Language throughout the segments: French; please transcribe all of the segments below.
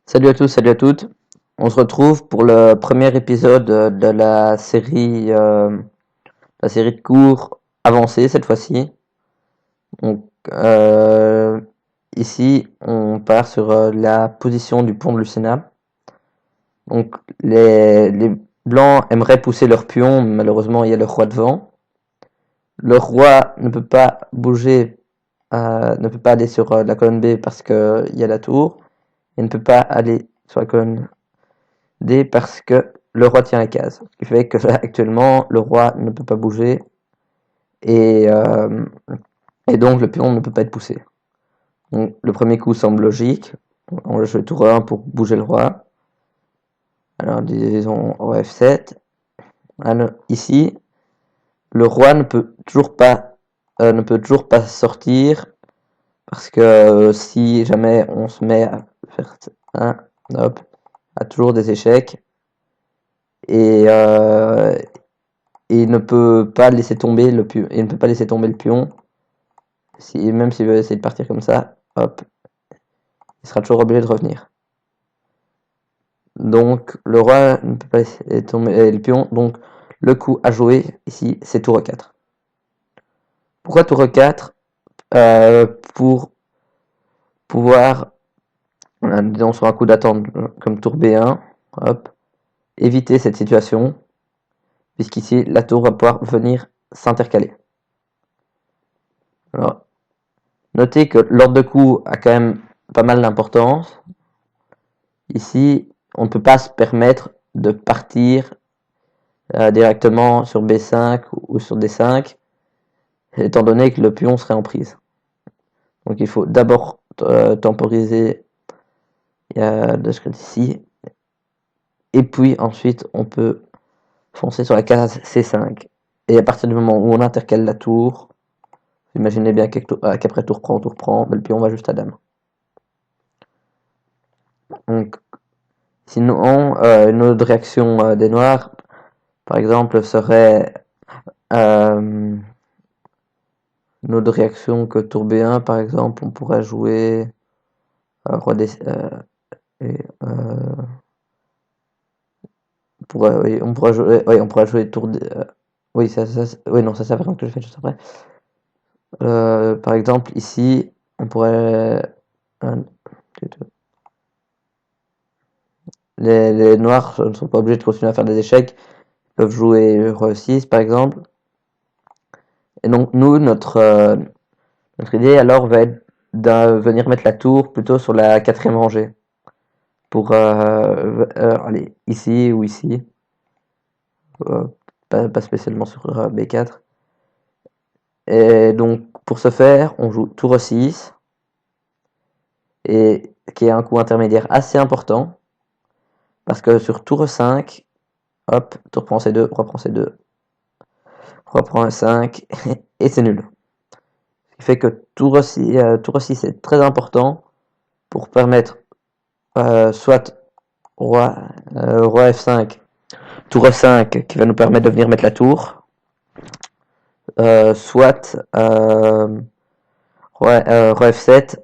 Salut à tous, salut à toutes. On se retrouve pour le premier épisode de la série de cours avancés cette fois-ci. Donc, ici, on part sur la position du pont de Lucena. Donc, les blancs aimeraient pousser leur pion, mais malheureusement, il y a le roi devant. Le roi ne peut pas bouger, ne peut pas aller sur la colonne B parce qu'il y a la tour. Il ne peut pas aller sur la colonne D parce que le roi tient la case. Ce qui fait que là, actuellement, le roi ne peut pas bouger et, euh, et donc le pion ne peut pas être poussé. Donc, le premier coup semble logique. On va jouer tour 1 pour bouger le roi. Alors disons roi F7. Alors, ici, le roi ne peut toujours pas sortir parce que si jamais on se met à faire un, hop, a toujours des échecs et il ne peut pas laisser tomber le pion. Il ne peut pas laisser tomber le pion. Même s'il veut essayer de partir comme ça, hop, il sera toujours obligé de revenir. Donc le roi ne peut pas laisser tomber le pion. Donc le coup à jouer ici, c'est tour 4. Pourquoi tour 4 Pour pouvoir, disons sur un coup d'attente comme tour B1, hop, éviter cette situation, puisqu'ici la tour va pouvoir venir s'intercaler. Alors, notez que l'ordre de coup a quand même pas mal d'importance. Ici, on ne peut pas se permettre de partir directement sur B5 ou sur D5, étant donné que le pion serait en prise. Donc il faut d'abord temporiser de ce côté-ci, et puis ensuite on peut foncer sur la case C5. Et à partir du moment où on intercale la tour, imaginez bien qu'après tour prend, le pion va juste à dame. Donc, sinon, une autre réaction des noirs, par exemple, serait une autre réaction que tour B1, par exemple, on pourrait jouer roi D, et, on pourrait jouer tour D, oui, oui, non, ça c'est que je fais juste après. Par exemple, ici, on pourrait les noirs ne sont pas obligés de continuer à faire des échecs, ils peuvent jouer roi 6 par exemple. Et donc nous, notre idée alors va être de venir mettre la tour plutôt sur la 4ème rangée. Pour aller ici ou ici. Pas spécialement sur B4. Et donc pour ce faire, on joue tour 6. Et qui est un coup intermédiaire assez important. Parce que sur tour 5, hop, tour prend C2, roi prend C2, roi prend E5, et c'est nul. Ce qui fait que tour 6 est très important pour permettre soit roi F5, tour F5 qui va nous permettre de venir mettre la tour, soit roi F7,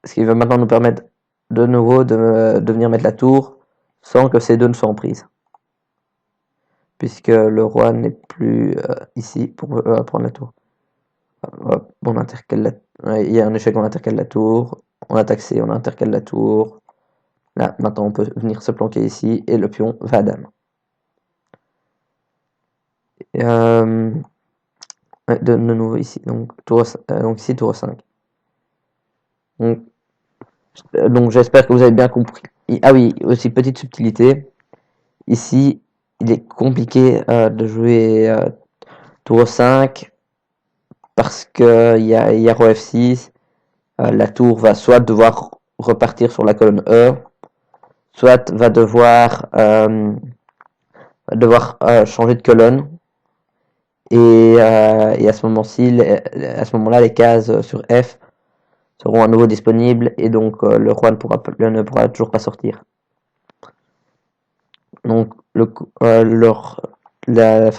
ce qui va maintenant nous permettre de nouveau de venir mettre la tour sans que ces deux ne soient en prise. Puisque le roi n'est plus ici pour prendre la tour. Hop, on intercale il y a un échec, on intercale la tour. On attaque C, on intercale la tour. Là, maintenant, on peut venir se planquer ici et le pion va à dame. De nouveau ici, donc ici tour 5. Donc j'espère que vous avez bien compris. Ah oui, aussi petite subtilité. Ici, il est compliqué de jouer tour 5 parce que il y a roi F6. La tour va soit devoir repartir sur la colonne E, soit va devoir changer de colonne. Et à ce moment-là, les cases sur F seront à nouveau disponibles et donc le roi ne pourra toujours pas sortir. Donc la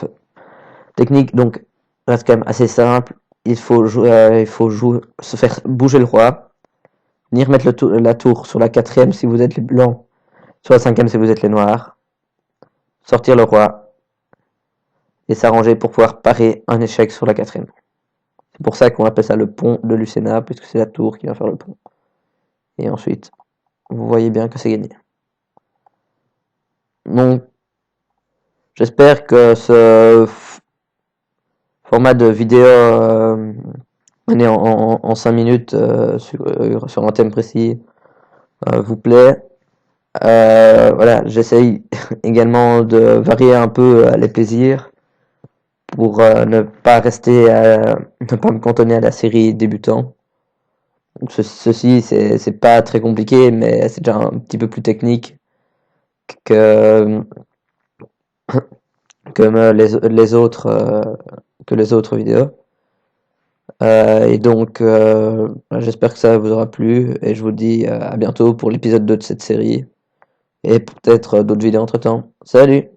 technique donc reste quand même assez simple. Il faut se faire bouger le roi venir mettre la tour sur la 4e si vous êtes les blancs, sur la 5e si vous êtes les noirs, sortir le roi et s'arranger pour pouvoir parer un échec sur la 4e. C'est pour ça qu'on appelle ça le pont de Lucena, puisque c'est la tour qui va faire le pont. Et ensuite, vous voyez bien que c'est gagné. Donc, j'espère que ce format de vidéo en 5 minutes sur un thème précis vous plaît. Voilà, j'essaye également de varier un peu les plaisirs pour ne pas me cantonner à la série débutant. Donc ceci c'est pas très compliqué, mais c'est déjà un petit peu plus technique que les autres vidéos. Et donc j'espère que ça vous aura plu et je vous dis à bientôt pour l'épisode 2 de cette série et peut-être d'autres vidéos entre temps. Salut!